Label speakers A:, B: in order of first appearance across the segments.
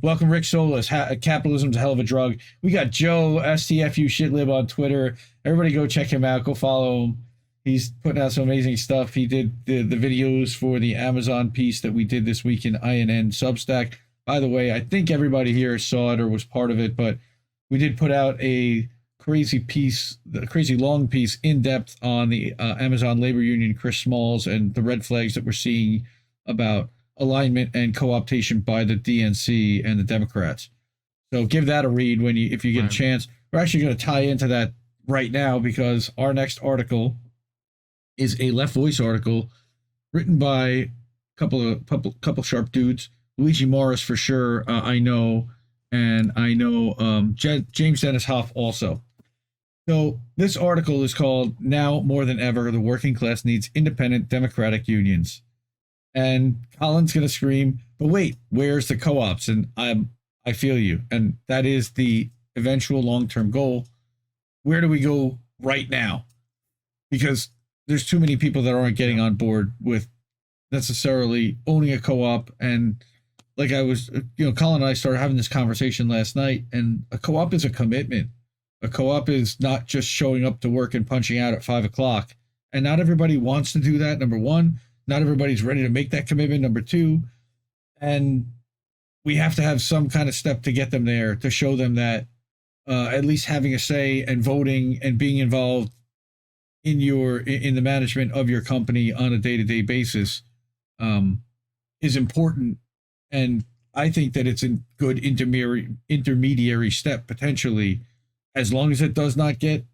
A: Welcome, Rick Solis. Capitalism's a hell of a drug. We got Joe, STFU Shitlib on Twitter. Everybody go check him out. Go follow him. He's putting out some amazing stuff. He did the videos for the Amazon piece that we did this week in INN Substack. By the way, I think everybody here saw it or was part of it, but we did put out a crazy piece, the crazy long piece in depth on the Amazon labor union, Chris Smalls, and the red flags that we're seeing about alignment and co-optation by the DNC and the Democrats. So give that a read if you get a chance. We're actually going to tie into that right now because our next article is a Left Voice article written by a couple sharp dudes. Luigi Morris for sure, I know, and I know James Dennis Hoff also. So this article is called "Now More Than Ever, the Working Class Needs Independent Democratic Unions." And Colin's going to scream, but wait, where's the co-ops? And I feel you. And that is the eventual long-term goal. Where do we go right now? Because there's too many people that aren't getting on board with necessarily owning a co-op. And like Colin and I started having this conversation last night, and a co-op is a commitment. A co-op is not just showing up to work and punching out at 5 o'clock. And not everybody wants to do that, number one. Not everybody's ready to make that commitment, number two. And we have to have some kind of step to get them there, to show them that at least having a say and voting and being involved in the management of your company on a day-to-day basis is important. And I think that it's a good intermediary step, potentially, as long as it does not get,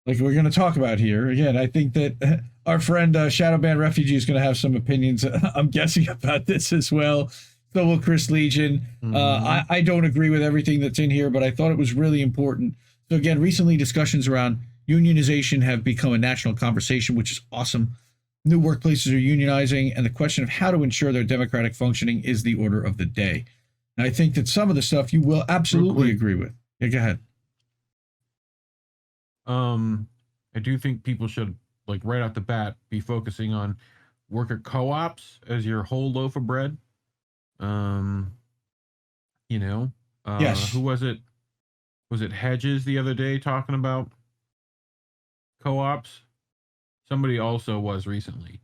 A: like we're going to talk about here. Again, I think that our friend Shadowban Refugee is going to have some opinions, I'm guessing, about this as well. So will Chris Legion. I don't agree with everything that's in here, but I thought it was really important. So again, recently discussions around unionization have become a national conversation, which is awesome. New workplaces are unionizing, and the question of how to ensure their democratic functioning is the order of the day. And I think that some of the stuff you will absolutely agree with. Yeah, go ahead.
B: I do think people should, like, right off the bat, be focusing on worker co-ops as your whole loaf of bread.
A: Yes.
B: Who was it? Was it Hedges the other day talking about co-ops? Somebody also was recently.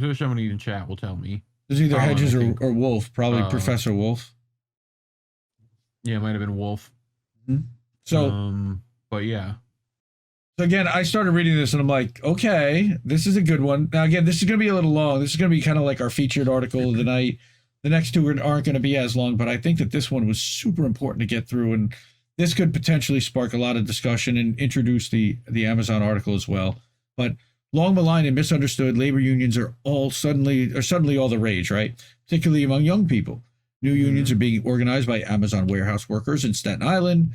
B: So somebody in chat will tell me.
A: There's either Hedges or Wolf, probably Professor Wolf.
B: Yeah, it might have been Wolf.
A: Mm-hmm. So,
B: but yeah.
A: So again, I started reading this and I'm like, okay, this is a good one. Now again, this is going to be a little long. This is going to be kind of like our featured article of the night. The next two aren't going to be as long, but I think that this one was super important to get through, and this could potentially spark a lot of discussion and introduce the Amazon article as well. But long maligned and misunderstood, labor unions are suddenly all the rage, right? Particularly among young people. New unions are being organized by Amazon warehouse workers in Staten Island,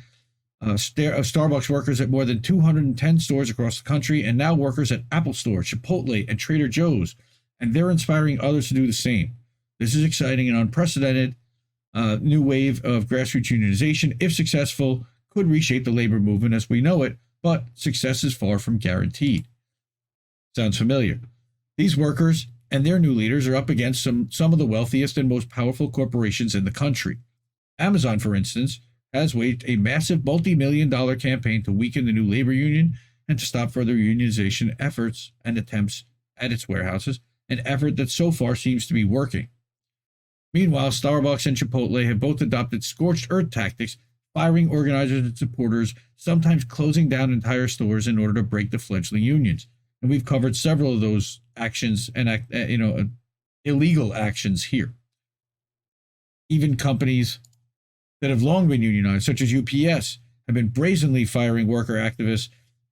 A: Starbucks workers at more than 210 stores across the country, and now workers at Apple Store, Chipotle, and Trader Joe's. And they're inspiring others to do the same. This is exciting and unprecedented. New wave of grassroots unionization, if successful, could reshape the labor movement as we know it, but success is far from guaranteed. Sounds familiar. These workers and their new leaders are up against some of the wealthiest and most powerful corporations in the country. Amazon, for instance, has waged a massive multi-million-dollar campaign to weaken the new labor union and to stop further unionization efforts and attempts at its warehouses, an effort that so far seems to be working. Meanwhile, Starbucks and Chipotle have both adopted scorched earth tactics, firing organizers and supporters, sometimes closing down entire stores in order to break the fledgling unions. And we've covered several of those actions and illegal actions here. Even companies that have long been unionized, such as UPS, have been brazenly firing worker activists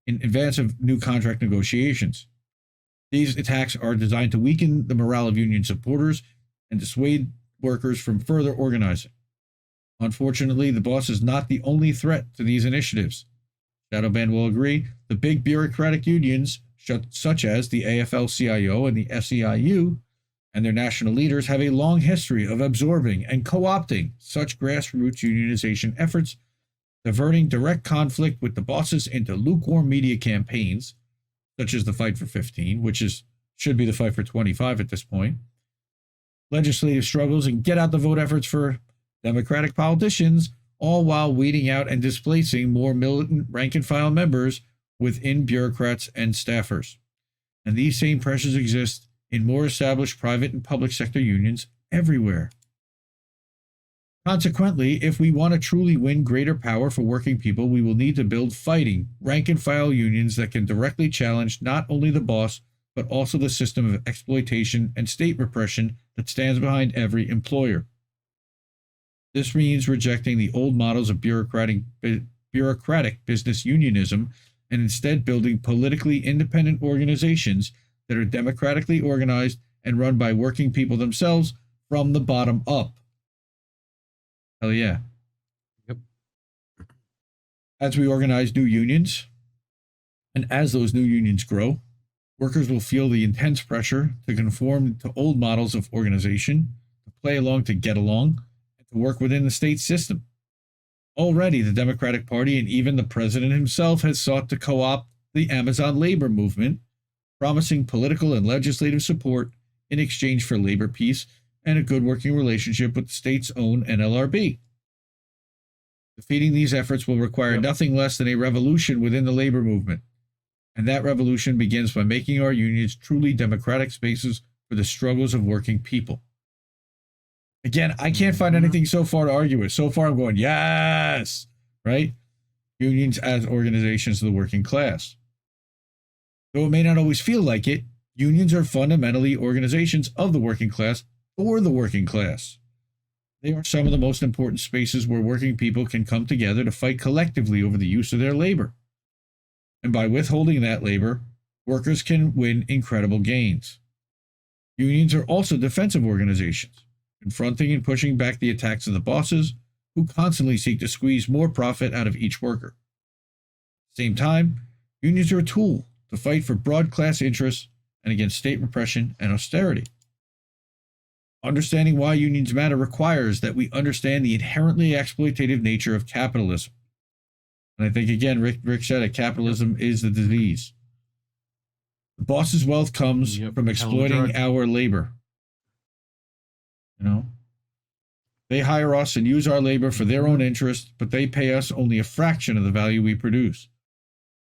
A: in advance of new contract negotiations. These attacks are designed to weaken the morale of union supporters and dissuade workers from further organizing. Unfortunately, the boss is not the only threat to these initiatives. Shadowban will agree, the big bureaucratic unions, such as the AFL-CIO and the SEIU, and their national leaders have a long history of absorbing and co-opting such grassroots unionization efforts, diverting direct conflict with the bosses into lukewarm media campaigns, such as the Fight for 15, which should be the Fight for 25 at this point, legislative struggles, and get out the vote efforts for Democratic politicians, all while weeding out and displacing more militant rank-and-file members within bureaucrats and staffers. And these same pressures exist in more established private and public sector unions everywhere. Consequently, if we want to truly win greater power for working people, we will need to build fighting, rank-and-file unions that can directly challenge not only the boss, but also the system of exploitation and state repression that stands behind every employer. This means rejecting the old models of bureaucratic business unionism and instead building politically independent organizations that are democratically organized and run by working people themselves from the bottom up. Hell yeah.
B: Yep.
A: As we organize new unions, and as those new unions grow, workers will feel the intense pressure to conform to old models of organization, to play along to get along, and to work within the state system. Already, the Democratic Party and even the president himself has sought to co-opt the Amazon labor movement, promising political and legislative support in exchange for labor peace and a good working relationship with the state's own NLRB. Defeating these efforts will require nothing less than a revolution within the labor movement. And that revolution begins by making our unions truly democratic spaces for the struggles of working people. Again, I can't find anything so far to argue with. So far, I'm going, yes, right? Unions as organizations of the working class. Though it may not always feel like it, unions are fundamentally organizations of the working class for the working class. They are some of the most important spaces where working people can come together to fight collectively over the use of their labor. And by withholding that labor, workers can win incredible gains. Unions are also defensive organizations, confronting and pushing back the attacks of the bosses who constantly seek to squeeze more profit out of each worker. At the same time, unions are a tool to fight for broad class interests and against state repression and austerity. Understanding why unions matter requires that we understand the inherently exploitative nature of capitalism. And I think, again, Rick said it, capitalism is the disease. The boss's wealth comes from exploiting our labor. You know? They hire us and use our labor for their own interest, but they pay us only a fraction of the value we produce.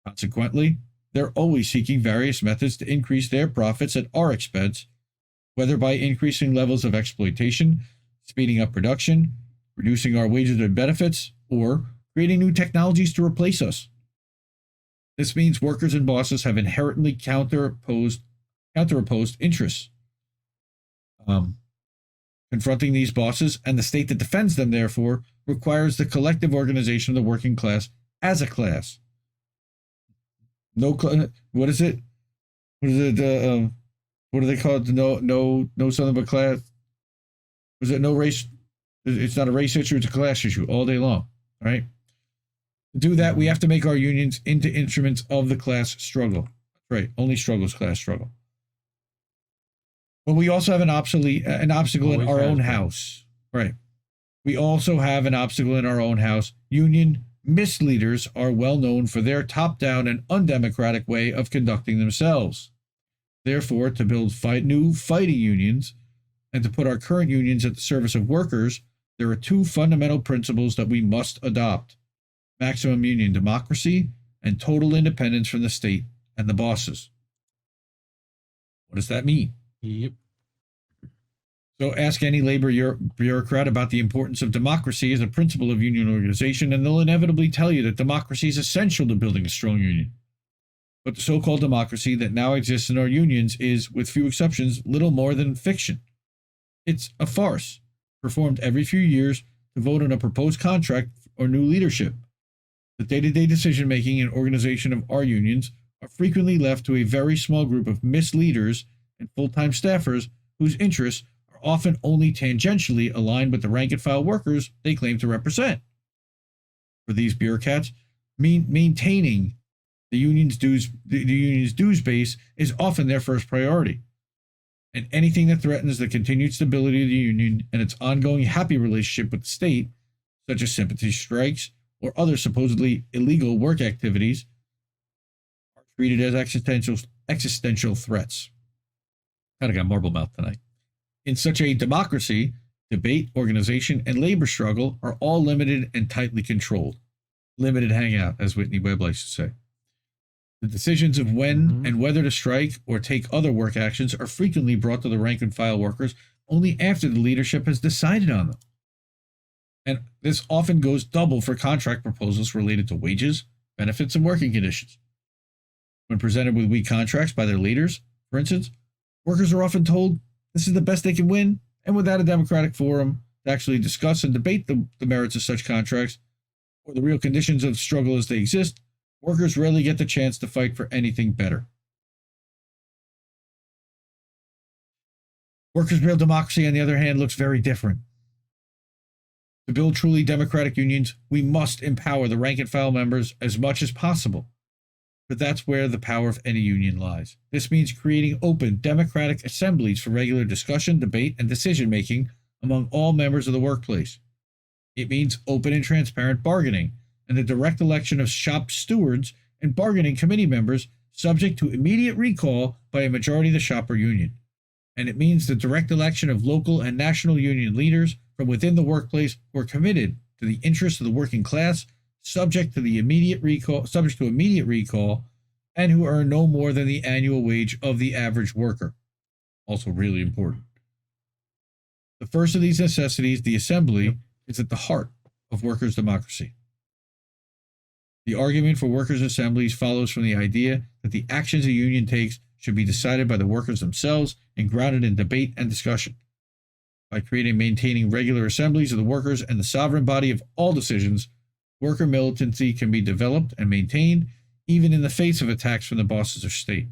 A: Consequently, they're always seeking various methods to increase their profits at our expense, whether by increasing levels of exploitation, speeding up production, reducing our wages and benefits, or creating new technologies to replace us. This means workers and bosses have inherently counter-opposed interests. Confronting these bosses and the state that defends them, therefore, requires the collective organization of the working class as a class. What is it? What do they call it? No son of a class. Was it no race? It's not a race issue, it's a class issue all day long, right? To do that, we have to make our unions into instruments of the class struggle. Right, only struggles class struggle. But we also have an obstacle in our own house. Right. We also have an obstacle in our own house. Union misleaders are well known for their top-down and undemocratic way of conducting themselves. Therefore, to build new fighting unions and to put our current unions at the service of workers, there are two fundamental principles that we must adopt: maximum union democracy and total independence from the state and the bosses. What does that mean?
B: Yep.
A: So ask any labor bureaucrat about the importance of democracy as a principle of union organization, and they'll inevitably tell you that democracy is essential to building a strong union. But the so-called democracy that now exists in our unions is, with few exceptions, little more than fiction. It's a farce, performed every few years to vote on a proposed contract or new leadership. The day-to-day decision-making and organization of our unions are frequently left to a very small group of misleaders and full-time staffers whose interests are often only tangentially aligned with the rank-and-file workers they claim to represent. For these bureaucrats, maintaining the union's dues base is often their first priority, and anything that threatens the continued stability of the union and its ongoing happy relationship with the state, such as sympathy strikes or other supposedly illegal work activities, are treated as existential threats. Kind of got marble mouth tonight. In such a democracy, Debate, organization, and labor struggle are all limited and tightly controlled. Limited hangout, as Whitney Webb likes to say. The decisions of when and whether to strike or take other work actions are frequently brought to the rank and file workers only after the leadership has decided on them. And this often goes double for contract proposals related to wages, benefits, and working conditions. When presented with weak contracts by their leaders, for instance, workers are often told this is the best they can win, and without a democratic forum to actually discuss and debate the merits of such contracts or the real conditions of struggle as they exist, workers rarely get the chance to fight for anything better. Workers' real democracy, on the other hand, looks very different. To build truly democratic unions, we must empower the rank and file members as much as possible. But that's where the power of any union lies. This means creating open, democratic assemblies for regular discussion, debate, and decision-making among all members of the workplace. It means open and transparent bargaining, and the direct election of shop stewards and bargaining committee members subject to immediate recall by a majority of the shop or union. And it means the direct election of local and national union leaders from within the workplace who are committed to the interests of the working class, subject to immediate recall, and who earn no more than the annual wage of the average worker. Also really important. The first of these necessities, the assembly, is at the heart of workers' democracy. The argument for workers' assemblies follows from the idea that the actions a union takes should be decided by the workers themselves and grounded in debate and discussion. By creating and maintaining regular assemblies of the workers and the sovereign body of all decisions, worker militancy can be developed and maintained even in the face of attacks from the bosses of state.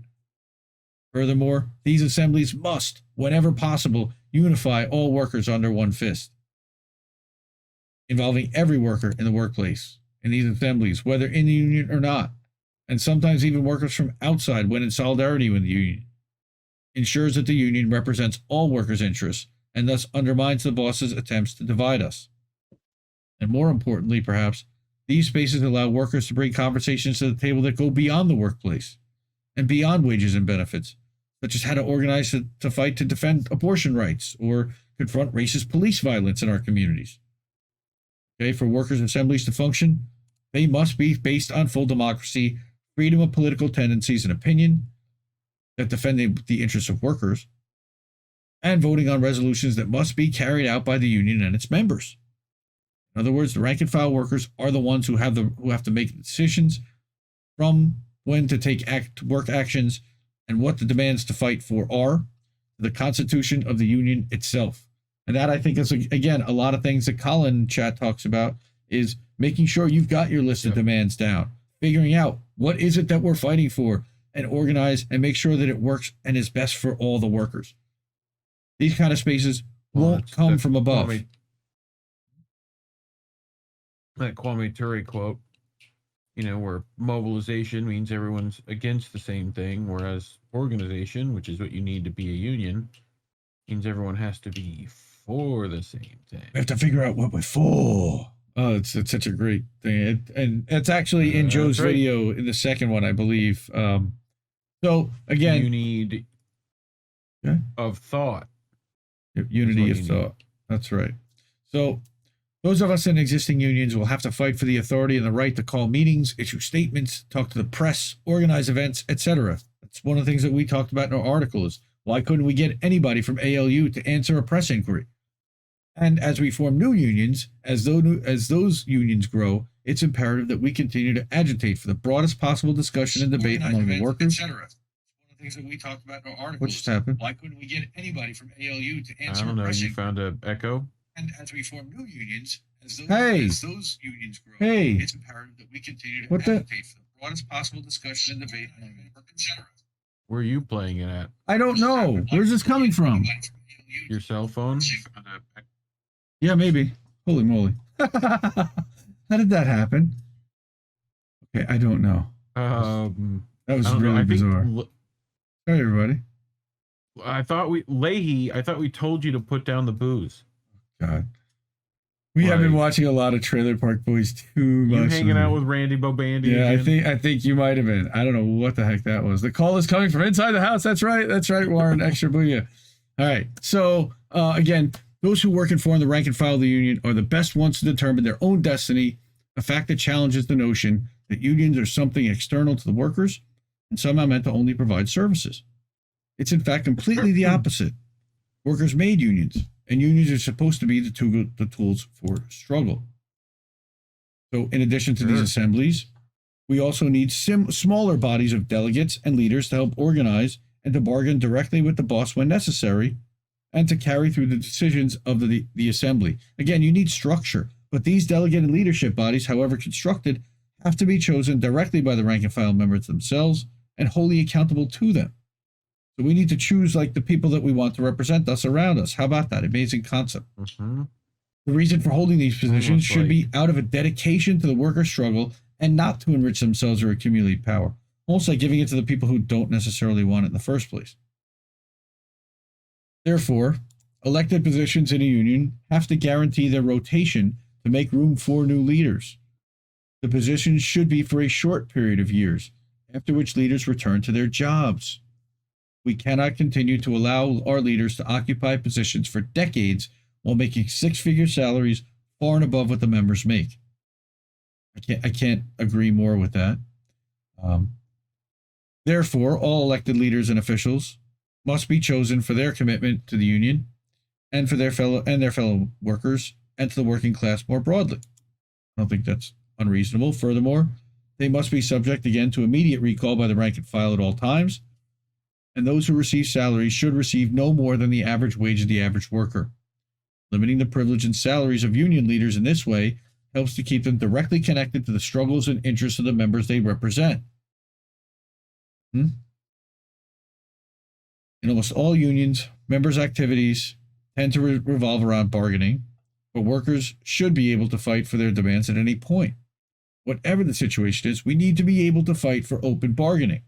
A: Furthermore, these assemblies must, whenever possible, unify all workers under one fist, involving every worker in the workplace in these assemblies, whether in the union or not, and sometimes even workers from outside when in solidarity with the union, ensures that the union represents all workers' interests and thus undermines the boss's attempts to divide us. And more importantly, perhaps, these spaces allow workers to bring conversations to the table that go beyond the workplace and beyond wages and benefits, such as how to organize to fight to defend abortion rights or confront racist police violence in our communities. Okay, for workers' assemblies to function, they must be based on full democracy, freedom of political tendencies and opinion that defend the interests of workers, and voting on resolutions that must be carried out by the union and its members. In other words, the rank and file workers are the ones who have to make decisions from when to take work actions and what the demands to fight for are, the constitution of the union itself. And that, I think, is, again, a lot of things that Colin Chat talks about, is making sure you've got your list of demands down, figuring out what is it that we're fighting for, and organize and make sure that it works and is best for all the workers. These kind of spaces won't come from above.
B: That Kwame Ture quote, where mobilization means everyone's against the same thing, whereas organization, which is what you need to be a union, means everyone has to be for the same thing.
A: We have to figure out what we're for. Oh, it's such a great thing. And it's actually in Joe's video in the second one, I believe. So, again,
B: you need of thought.
A: Unity of thought. That's right. So, those of us in existing unions will have to fight for the authority and the right to call meetings, issue statements, talk to the press, organize events, etc. That's one of the things that we talked about in our article is, why couldn't we get anybody from ALU to answer a press inquiry? And as we form new unions, as those unions grow, it's imperative that we continue to agitate for the broadest possible discussion and debate among the workers. One of the things that we talked about in our article. What just happened? Why couldn't we get anybody from ALU to answer?
B: I don't know. You found an echo.
A: And as we form new unions, as those unions grow, it's imperative that we continue to agitate for the broadest possible discussion and debate among the workers.
B: Where are you playing it at?
A: I don't know. Where's this coming from?
B: Your cell phone?
A: Yeah, maybe. Holy moly. How did that happen? Okay, I don't know. That was really bizarre. Sorry, everybody.
B: I thought we told you to put down the booze.
A: God. We have been watching a lot of Trailer Park Boys too much.
B: You hanging out with Randy Bobandy?
A: Yeah, again? I think you might have been. I don't know what the heck that was. The call is coming from inside the house. That's right, Warren. Extra booyah. All right. So again, Those who work and form the rank and file of the union are the best ones to determine their own destiny, a fact that challenges the notion that unions are something external to the workers and somehow meant to only provide services. It's in fact completely the opposite. Workers made unions, and unions are supposed to be the tools for struggle. So in addition to these assemblies, we also need smaller bodies of delegates and leaders to help organize and to bargain directly with the boss when necessary, and to carry through the decisions of the assembly. Again, you need structure, but these delegate and leadership bodies, however constructed, have to be chosen directly by the rank and file members themselves and wholly accountable to them. So we need to choose like the people that we want to represent us around us. How about that? Amazing concept.
B: Mm-hmm.
A: The reason for holding these positions should be out of a dedication to the worker struggle and not to enrich themselves or accumulate power. Almost like giving it to the people who don't necessarily want it in the first place. Therefore, elected positions in a union have to guarantee their rotation to make room for new leaders. The positions should be for a short period of years, after which leaders return to their jobs. We cannot continue to allow our leaders to occupy positions for decades while making six-figure salaries far and above what the members make. I can't agree more with that. Therefore, all elected leaders and officials must be chosen for their commitment to the union and for their fellow workers and to the working class more broadly. I don't think that's unreasonable. Furthermore, they must be subject again to immediate recall by the rank and file at all times, and those who receive salaries should receive no more than the average wage of the average worker. Limiting the privilege and salaries of union leaders in this way helps to keep them directly connected to the struggles and interests of the members they represent. In almost all unions, members' activities tend to revolve around bargaining, but workers should be able to fight for their demands at any point. Whatever the situation is, we need to be able to fight for open bargaining.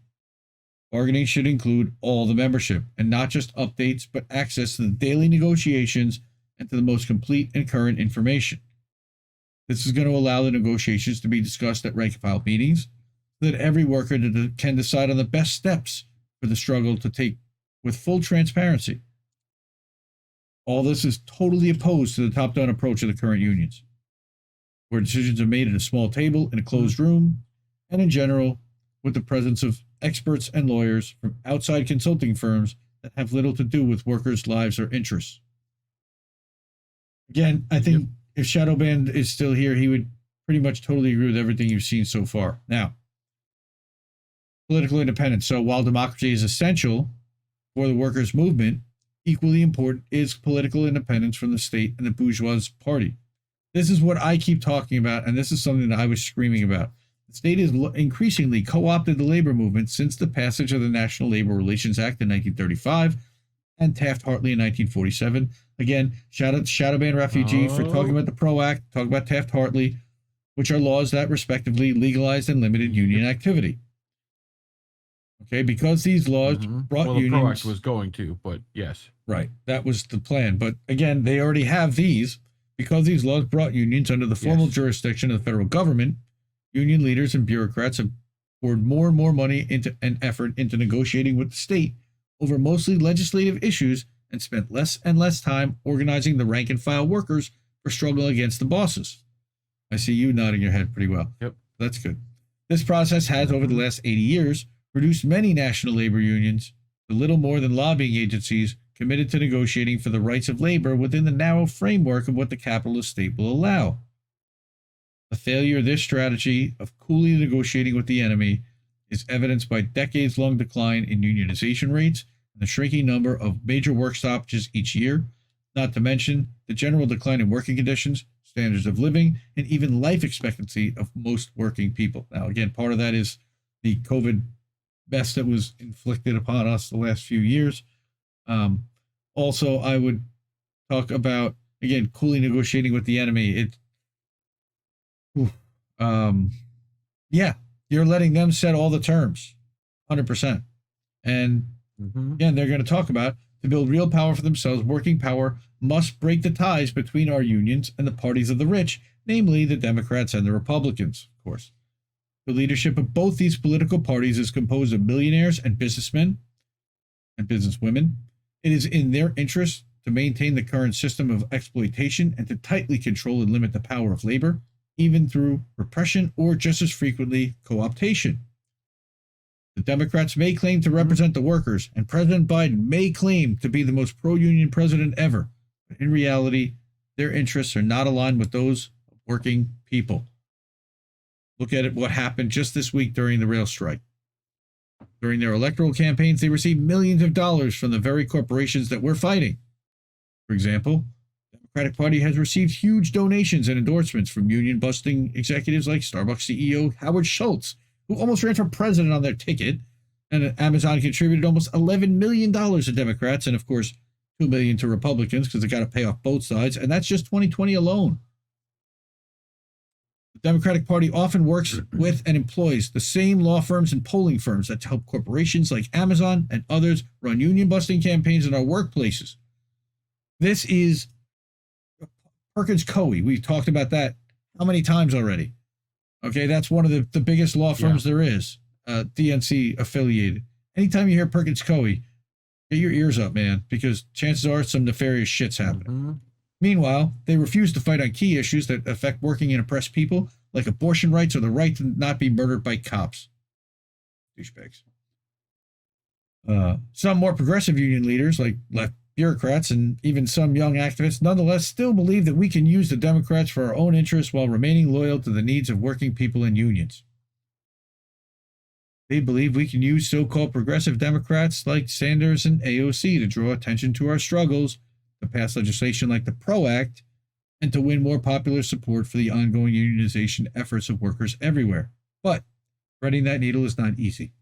A: Bargaining should include all the membership, and not just updates, but access to the daily negotiations and to the most complete and current information. This is going to allow the negotiations to be discussed at rank and file meetings, so that every worker can decide on the best steps for the struggle to take with full transparency. All this is totally opposed to the top-down approach of the current unions, where decisions are made at a small table in a closed room, and in general, with the presence of experts and lawyers from outside consulting firms that have little to do with workers' lives or interests. Again, I think if Shadowband is still here, he would pretty much totally agree with everything you've seen so far. Now, political independence. So while democracy is essential for the workers' movement, equally important is political independence from the state and the bourgeois party. This is what I keep talking about, and this is something that I was screaming about. The state has increasingly co-opted the labor movement since the passage of the National Labor Relations Act in 1935 and Taft-Hartley in 1947. Again, shout out to Shadowband Refugee for talking about the PRO Act, talking about Taft-Hartley, which are laws that respectively legalized and limited union activity. Okay, because these laws brought unions...
B: the PRO Act was going to, but yes.
A: Right, that was the plan. But again, they already have these. Because these laws brought unions under the formal jurisdiction of the federal government, union leaders and bureaucrats have poured more and more money into and effort into negotiating with the state over mostly legislative issues and spent less and less time organizing the rank and file workers for struggle against the bosses. I see you nodding your head pretty well.
B: Yep.
A: That's good. This process has, over the last 80 years, reduced many national labor unions to little more than lobbying agencies committed to negotiating for the rights of labor within the narrow framework of what the capitalist state will allow. The failure of this strategy of coolly negotiating with the enemy is evidenced by decades-long decline in unionization rates and the shrinking number of major work stoppages each year, not to mention the general decline in working conditions, standards of living, and even life expectancy of most working people. Now, again, part of that is the COVID mess that was inflicted upon us the last few years. Also, I would talk about, again, coolly negotiating with the enemy. You're letting them set all the terms, 100%. And again, they're going to talk about, to build real power for themselves, working power must break the ties between our unions and the parties of the rich, namely the Democrats and the Republicans, of course. The leadership of both these political parties is composed of millionaires and businessmen and businesswomen. It is in their interest to maintain the current system of exploitation and to tightly control and limit the power of labor, even through repression or just as frequently co-optation. The Democrats may claim to represent the workers, and President Biden may claim to be the most pro-union president ever, but in reality, their interests are not aligned with those of working people. Look at what happened just this week during the rail strike. During their electoral campaigns, they received millions of dollars from the very corporations that we're fighting. For example, the Democratic Party has received huge donations and endorsements from union-busting executives like Starbucks CEO Howard Schultz, who almost ran for president on their ticket, and Amazon contributed almost $11 million to Democrats and, of course, $2 million to Republicans because they got to pay off both sides, and that's just 2020 alone. The Democratic Party often works with and employs the same law firms and polling firms that help corporations like Amazon and others run union-busting campaigns in our workplaces. This is Perkins Coie. We've talked about that how many times already? Okay, that's one of the biggest law firms there is, DNC affiliated. Anytime you hear Perkins Coie, get your ears up, man, because chances are some nefarious shit's happening. Mm-hmm. Meanwhile, they refuse to fight on key issues that affect working and oppressed people, like abortion rights or the right to not be murdered by cops. Douchebags. Some more progressive union leaders, like left bureaucrats and even some young activists, nonetheless still believe that we can use the Democrats for our own interests while remaining loyal to the needs of working people and unions. They believe we can use so-called progressive Democrats like Sanders and AOC to draw attention to our struggles, to pass legislation like the PRO Act, and to win more popular support for the ongoing unionization efforts of workers everywhere. But threading that needle is not easy.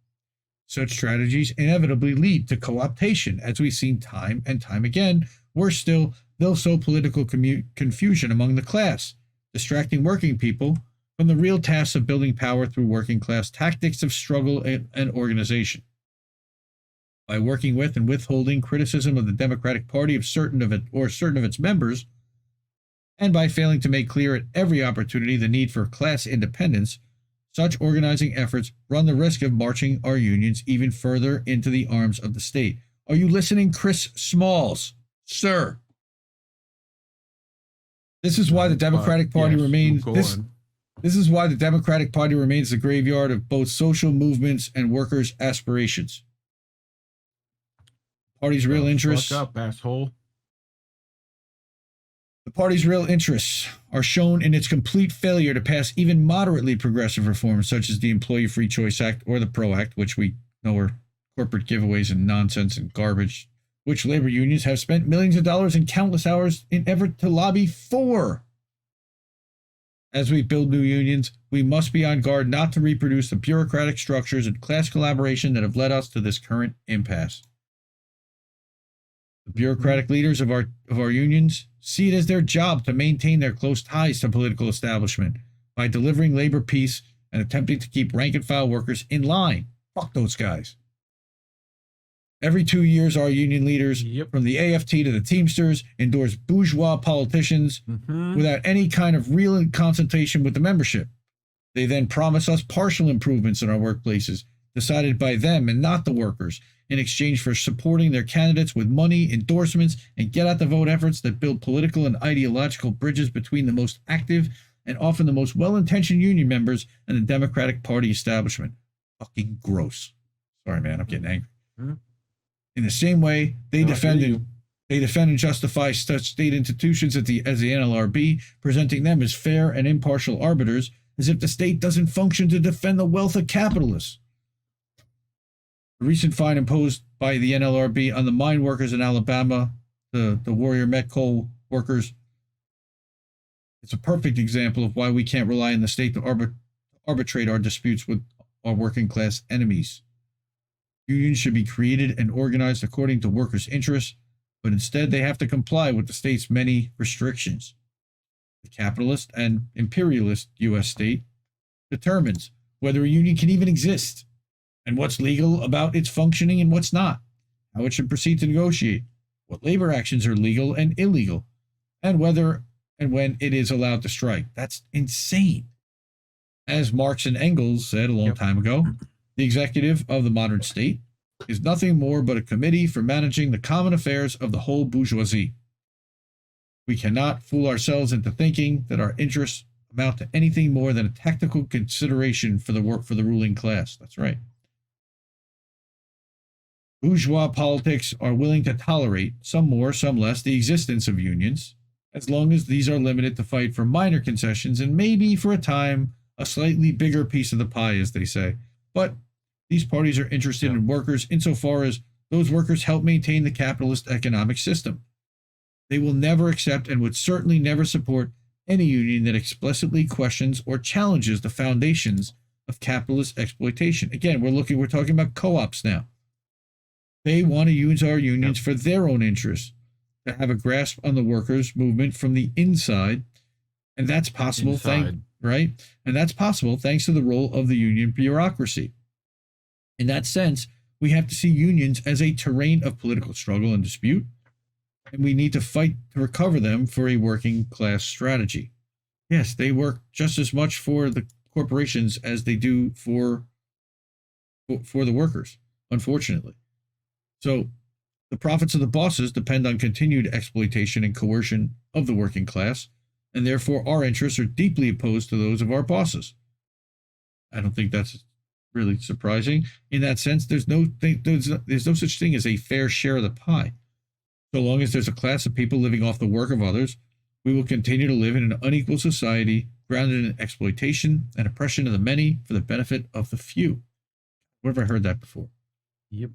A: Such strategies inevitably lead to co-optation, as we've seen time and time again. Worse still, they'll sow political confusion among the class, distracting working people from the real tasks of building power through working class tactics of struggle and organization. By working with and withholding criticism of the Democratic Party of certain of its members, and by failing to make clear at every opportunity the need for class independence, such organizing efforts run the risk of marching our unions even further into the arms of the state. Are you listening, Chris Smalls? Sir. This is why the Democratic Party remains this is why the Democratic Party remains the graveyard of both social movements and workers' aspirations. Party's real interests.
B: Fuck up, asshole.
A: The party's real interests are shown in its complete failure to pass even moderately progressive reforms such as the Employee Free Choice Act or the PRO Act, which we know are corporate giveaways and nonsense and garbage, which labor unions have spent millions of dollars and countless hours in effort to lobby for. As we build new unions, we must be on guard not to reproduce the bureaucratic structures and class collaboration that have led us to this current impasse. The bureaucratic leaders of our unions see it as their job to maintain their close ties to political establishment by delivering labor peace and attempting to keep rank-and-file workers in line. Fuck those guys. Every 2 years, our union leaders, from the AFT to the Teamsters, endorse bourgeois politicians without any kind of real consultation with the membership. They then promise us partial improvements in our workplaces, decided by them and not the workers, in exchange for supporting their candidates with money, endorsements, and get-out-the-vote efforts that build political and ideological bridges between the most active and often the most well-intentioned union members and the Democratic Party establishment. Fucking gross. Sorry, man, I'm getting angry. In the same way, they defend and justify such state institutions as the NLRB, presenting them as fair and impartial arbiters, as if the state doesn't function to defend the wealth of capitalists. The recent fine imposed by the NLRB on the mine workers in Alabama, the Warrior Met Coal workers, it's a perfect example of why we can't rely on the state to arbitrate our disputes with our working class enemies. Unions should be created and organized according to workers' interests, but instead they have to comply with the state's many restrictions. The capitalist and imperialist U.S. state determines whether a union can even exist, and what's legal about its functioning and what's not, how it should proceed to negotiate, what labor actions are legal and illegal, and whether and when it is allowed to strike. That's insane. As Marx and Engels said a long time ago, the executive of the modern state is nothing more but a committee for managing the common affairs of the whole bourgeoisie. We cannot fool ourselves into thinking that our interests amount to anything more than a technical consideration for the work for the ruling class. That's right. Bourgeois politics are willing to tolerate, some more, some less, the existence of unions, as long as these are limited to fight for minor concessions and maybe, for a time, a slightly bigger piece of the pie, as they say. But these parties are interested in workers insofar as those workers help maintain the capitalist economic system. They will never accept and would certainly never support any union that explicitly questions or challenges the foundations of capitalist exploitation. Again, we're talking about co-ops now. They want to use our unions for their own interests, to have a grasp on the workers' movement from the inside, and that's possible right? And that's possible thanks to the role of the union bureaucracy. In that sense, we have to see unions as a terrain of political struggle and dispute, and we need to fight to recover them for a working class strategy. Yes, they work just as much for the corporations as they do for the workers, unfortunately. So the profits of the bosses depend on continued exploitation and coercion of the working class, and therefore our interests are deeply opposed to those of our bosses. I don't think that's really surprising. In that sense, there's no such thing as a fair share of the pie. So long as there's a class of people living off the work of others, we will continue to live in an unequal society grounded in exploitation and oppression of the many for the benefit of the few. Where have I heard that before?
B: Yep.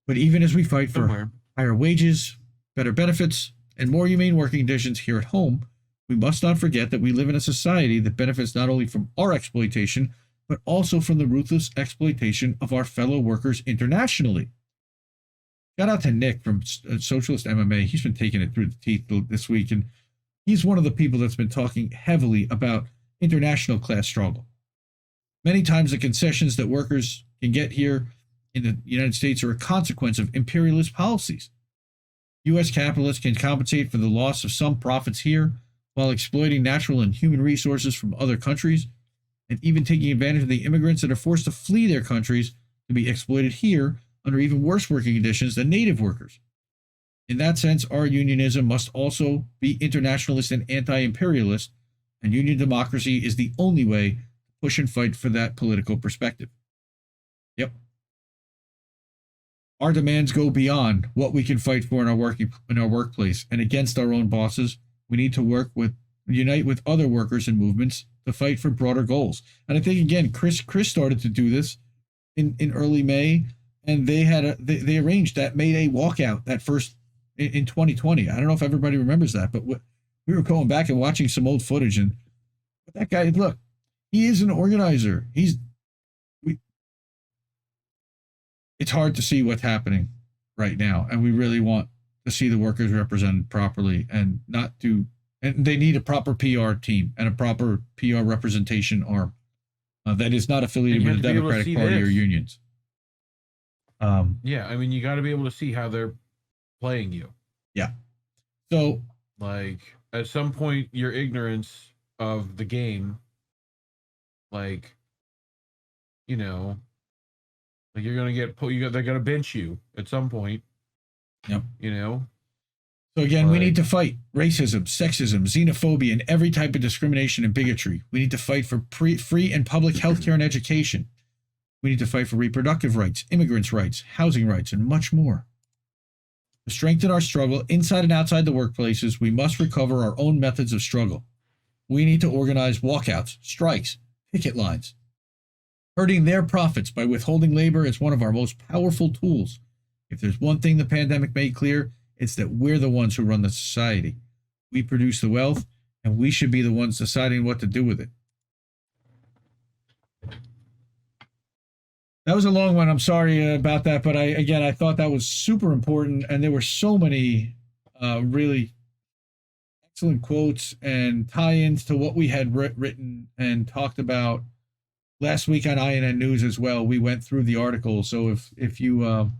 A: But even as we fight for higher wages, better benefits, and more humane working conditions here at home, we must not forget that we live in a society that benefits not only from our exploitation, but also from the ruthless exploitation of our fellow workers internationally. Shout out to Nick from Socialist MMA. He's been taking it through the teeth this week, and he's one of the people that's been talking heavily about international class struggle. Many times the concessions that workers can get here in the United States are a consequence of imperialist policies. U.S. capitalists can compensate for the loss of some profits here while exploiting natural and human resources from other countries, and even taking advantage of the immigrants that are forced to flee their countries to be exploited here under even worse working conditions than native workers. In that sense, our unionism must also be internationalist and anti-imperialist, and union democracy is the only way to push and fight for that political perspective. Yep. Our demands go beyond what we can fight for in our workplace, and against our own bosses, we need to unite with other workers and movements to fight for broader goals. And I think again, Chris started to do this in early May, and they arranged that May Day walkout that first in 2020. I don't know if everybody remembers that, but we were going back and watching some old footage, and that guy, look, he is an organizer. It's hard to see what's happening right now, and we really want to see the workers represented properly and they need a proper PR team and a proper PR representation arm that is not affiliated with the Democratic Party or unions.
B: I mean, you got to be able to see how they're playing you.
A: Yeah. So,
B: like, at some point, your ignorance of the game, like, you know, like you're gonna get they're gonna bench you at some point.
A: Yep.
B: You know.
A: So again, we need to fight racism, sexism, xenophobia, and every type of discrimination and bigotry. We need to fight for free and public health care and education. We need to fight for reproductive rights, immigrants' rights, housing rights, and much more. To strengthen our struggle inside and outside the workplaces, we must recover our own methods of struggle. We need to organize walkouts, strikes, picket lines. Hurting their profits by withholding labor is one of our most powerful tools. If there's one thing the pandemic made clear, it's that we're the ones who run the society. We produce the wealth, and we should be the ones deciding what to do with it. That was a long one. I'm sorry about that, but I thought that was super important, and there were so many really excellent quotes and tie-ins to what we had written and talked about last week on INN News as well. We went through the article, so if you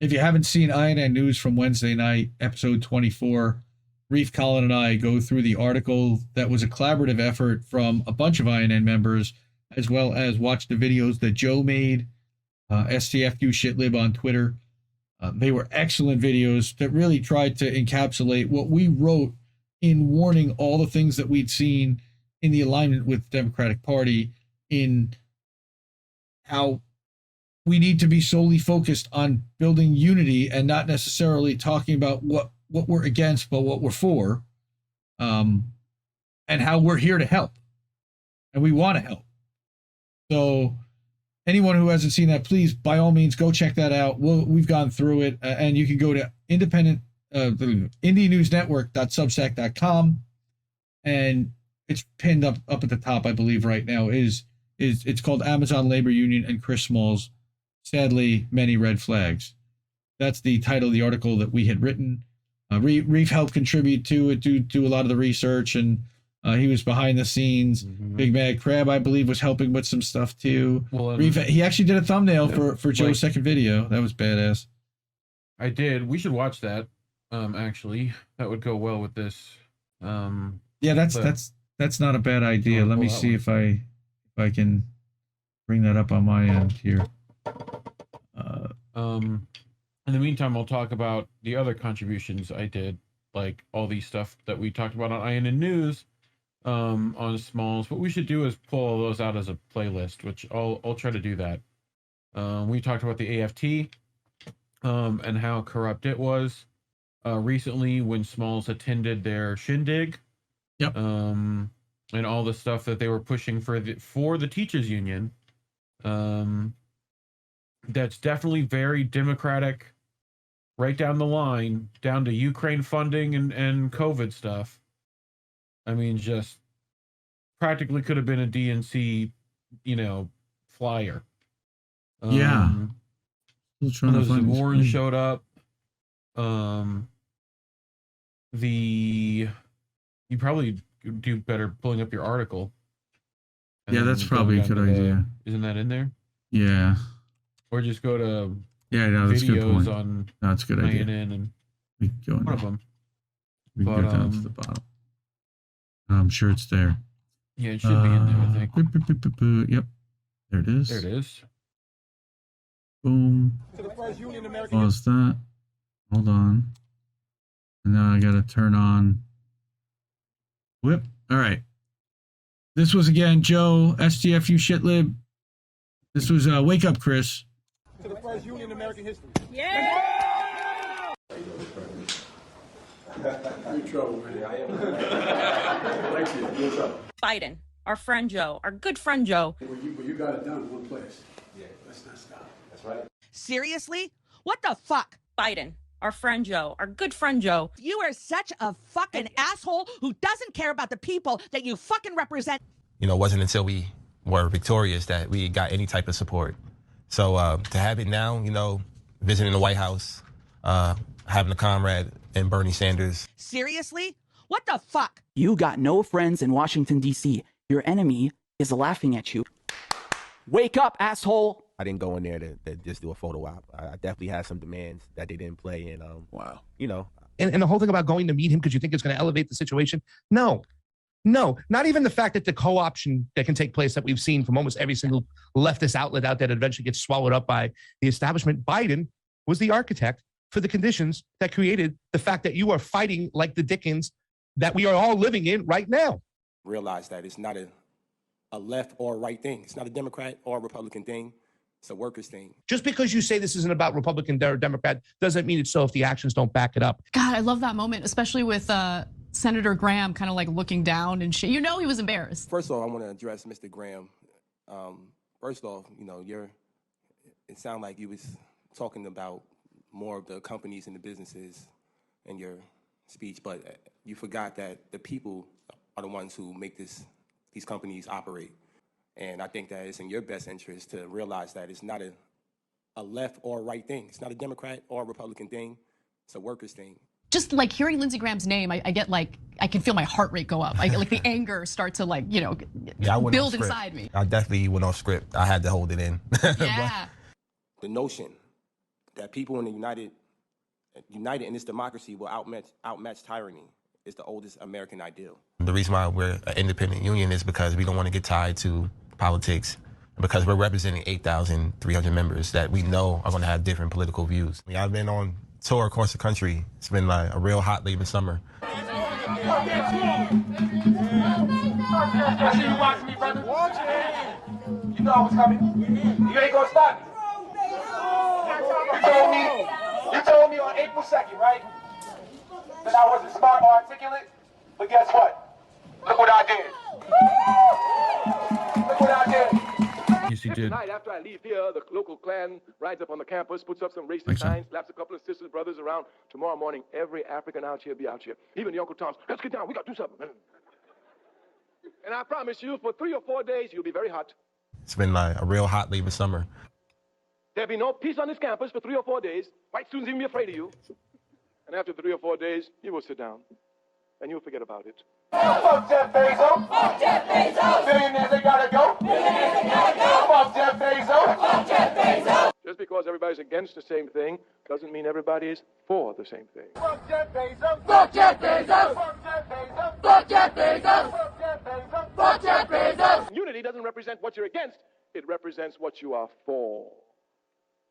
A: haven't seen INN News from Wednesday night, episode 24, Reef, Colin, and I go through the article that was a collaborative effort from a bunch of INN members, as well as watch the videos that Joe made STFU shitlib on Twitter. They were excellent videos that really tried to encapsulate what we wrote in warning all the things that we'd seen in the alignment with the Democratic Party, in how we need to be solely focused on building unity and not necessarily talking about what we're against, but what we're for, and how we're here to help. And we want to help. So anyone who hasn't seen that, please, by all means, go check that out. We've gone through it, and you can go to IndieNews.Network.substack.com, and it's pinned up at the top, I believe, right now. It's called Amazon Labor Union and Chris Small's Sadly Many Red Flags. That's the title of the article that we had written. Reef helped contribute to it, do a lot of the research, and he was behind the scenes. Mm-hmm. Big Mad Crab, I believe, was helping with some stuff too. Well, Reef, he actually did a thumbnail for Joe's second video. That was badass.
B: I did. We should watch that. Actually, that would go well with this.
A: Yeah, that's not a bad idea. Let me see if I can bring that up on my end here.
B: In the meantime, I'll talk about the other contributions I did, like all these stuff that we talked about on IndieNews, on Smalls. What we should do is pull all those out as a playlist, which I'll try to do that. We talked about the AFT, and how corrupt it was. Recently, when Smalls attended their shindig,
A: yep,
B: and all the stuff that they were pushing for the teachers union, that's definitely very democratic, right down the line, down to Ukraine funding and COVID stuff. I mean, just practically could have been a DNC, flyer.
A: Yeah.
B: Warren showed up. You probably do better pulling up your article.
A: Yeah, that's probably a good idea.
B: Isn't that in there?
A: Yeah.
B: Or just go to
A: that's
B: videos
A: a good point.
B: on
A: that's a good idea.
B: And
A: we can go
B: one of them.
A: We can go down to the bottom. I'm sure it's there.
B: Yeah, it should be in there, I think.
A: Yep. There it is.
B: There it is.
A: Boom. Pause that. Hold on. And now I gotta turn on whip. All right. This was again Joe, STFU shitlib. This was Wake Up Chris.
C: To the first union in American history.
D: Yeah!
C: I'm in trouble, man. Thank you. What's up?
D: Biden, our friend Joe, our good friend Joe.
C: Well, you got it done in one place. Yeah. Let's not stop. That's right.
E: Seriously? What the fuck?
D: Biden, our friend Joe, our good friend Joe.
E: You are such a fucking asshole who doesn't care about the people that you fucking represent.
F: It wasn't until we were victorious that we got any type of support. So to have it now, visiting the White House, having a comrade in Bernie Sanders.
E: Seriously? What the fuck?
G: You got no friends in Washington, D.C. Your enemy is laughing at you. Wake up, asshole.
H: I didn't go in there to just do a photo op. I definitely had some demands that they didn't play. And,
I: wow.
J: And the whole thing about going to meet him because you think it's going to elevate the situation. No, not even the fact that the co-option that can take place that we've seen from almost every single leftist outlet out there that eventually gets swallowed up by the establishment. Biden was the architect for the conditions that created the fact that you are fighting like the Dickens that we are all living in right now.
H: Realize that it's not a left or right thing. It's not a Democrat or a Republican thing. It's a workers thing.
J: Just because you say this isn't about Republican or Democrat doesn't mean it's so if the actions don't back it up.
K: God, I love that moment, especially with Senator Graham kind of like looking down and shit. He was embarrassed.
H: First of all, I want to address Mr. Graham. First off, it sounded like you was talking about more of the companies and the businesses in your speech, but you forgot that the people are the ones who make these companies operate. And I think that it's in your best interest to realize that it's not a left or right thing. It's not a Democrat or a Republican thing. It's a workers thing.
K: Just like hearing Lindsey Graham's name, I get like, I can feel my heart rate go up. Like the anger start to build inside me.
F: I definitely went off script. I had to hold it in.
K: Yeah.
H: The notion that people in the united in this democracy will outmatch tyranny is the oldest American ideal.
F: The reason why we're an independent union is because we don't want to get tied to politics. because we're representing 8,300 members that we know are going to have different political views. I mean, I've been on tour across the country. It's been like a real hot leaving summer.
C: I see you watching me, brother. You know I was coming. You ain't gonna stop me. You told me on April 2nd, right? That I wasn't smart or articulate. But guess what? Look what I did. Look what I did.
B: Yes, he did.
I: Tonight, after I leave here, the local clan rides up on the campus, puts up some racist signs, slaps a couple of sisters, brothers around. Tomorrow morning, every African out here be out here. Even the Uncle Toms. Let's get down. We got to do something. And I promise you, for 3 or 4 days, you'll be very hot.
F: It's been like a real hot leaving summer.
I: There'll be no peace on this campus for 3 or 4 days. White students even be afraid of you. And after 3 or 4 days, you will sit down. And you'll forget about it.
C: Fuck Jeff Bezos. Fuck Jeff Bezos. Billionaires, they gotta go. Billionaires, they gotta go. Fuck Jeff Bezos. Fuck Jeff Bezos.
I: Just because everybody's against the same thing doesn't mean everybody is for the same thing.
C: Fuck Jeff Bezos. Fuck Jeff Bezos. Fuck Jeff Bezos. Fuck Jeff Bezos. Fuck Jeff Bezos. Fuck Jeff Bezos.
I: Unity doesn't represent what you're against. It represents what you are for.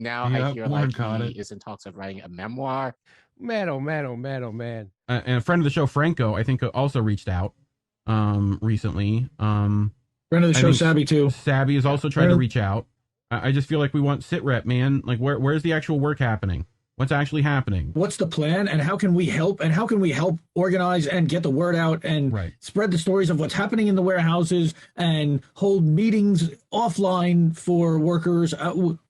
L: Now I hear like he is in talks of writing a memoir.
M: Man, oh man, oh man, oh man.
B: And a friend of the show, Franco, I think also reached out recently.
A: Friend of the show, Sabby, too.
B: Sabby has also tried to reach out. I just feel like we want sit rep, man. Like, where's the actual work happening? What's actually happening?
A: What's the plan, and how can we help? And how can we help organize and get the word out and spread the stories of what's happening in the warehouses and hold meetings offline for workers?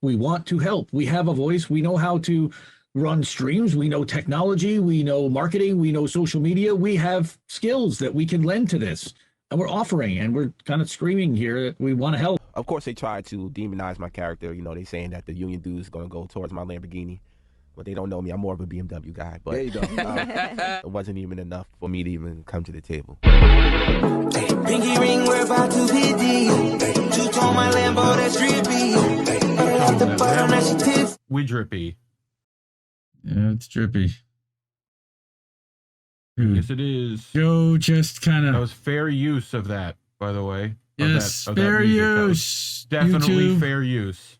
A: We want to help. We have a voice. We know how to run streams. We know technology. We know marketing. We know social media. We have skills that we can lend to this. And we're offering, and we're kind of screaming here that we want to help.
N: Of course, they try to demonize my character. You know, they saying that the union dude is going to go towards my Lamborghini. But they don't know me. I'm more of a BMW guy. But there you go. It wasn't even enough for me to even come to the table.
C: Pinky ring, we're about to hit the. Two tone my Lambo, that's drippy. At the bottom, that's your tits.
B: We drippy.
A: Yeah, it's drippy.
B: Yes, it is.
A: Joe just kind of.
B: That was fair use of that, by the way.
A: Yes, fair use.
B: Definitely
A: YouTube.
B: Fair use.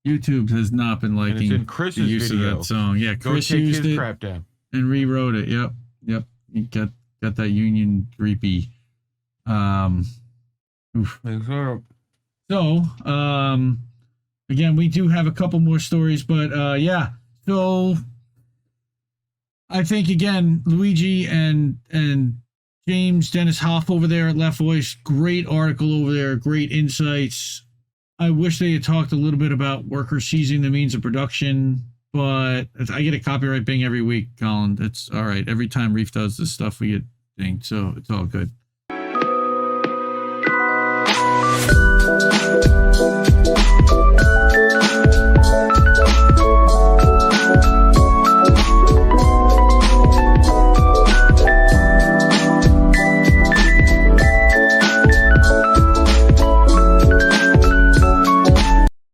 A: YouTube has not been liking
B: And it's in
A: the
B: Chris's
A: use
B: video.
A: of that song. Yeah,
B: Go
A: Chris
B: take
A: used
B: his
A: it
B: crap down.
A: and rewrote it. Yep. He got that union creepy. Oof. So, again, we do have a couple more stories, but yeah. So, I think again, Luigi and James Dennis Hoff over there at Left Voice, great article over there, great insights. I wish they had talked a little bit about workers seizing the means of production, but I get a copyright bing every week, Colin. That's all right. Every time Reef does this stuff, we get dinged, so it's all good.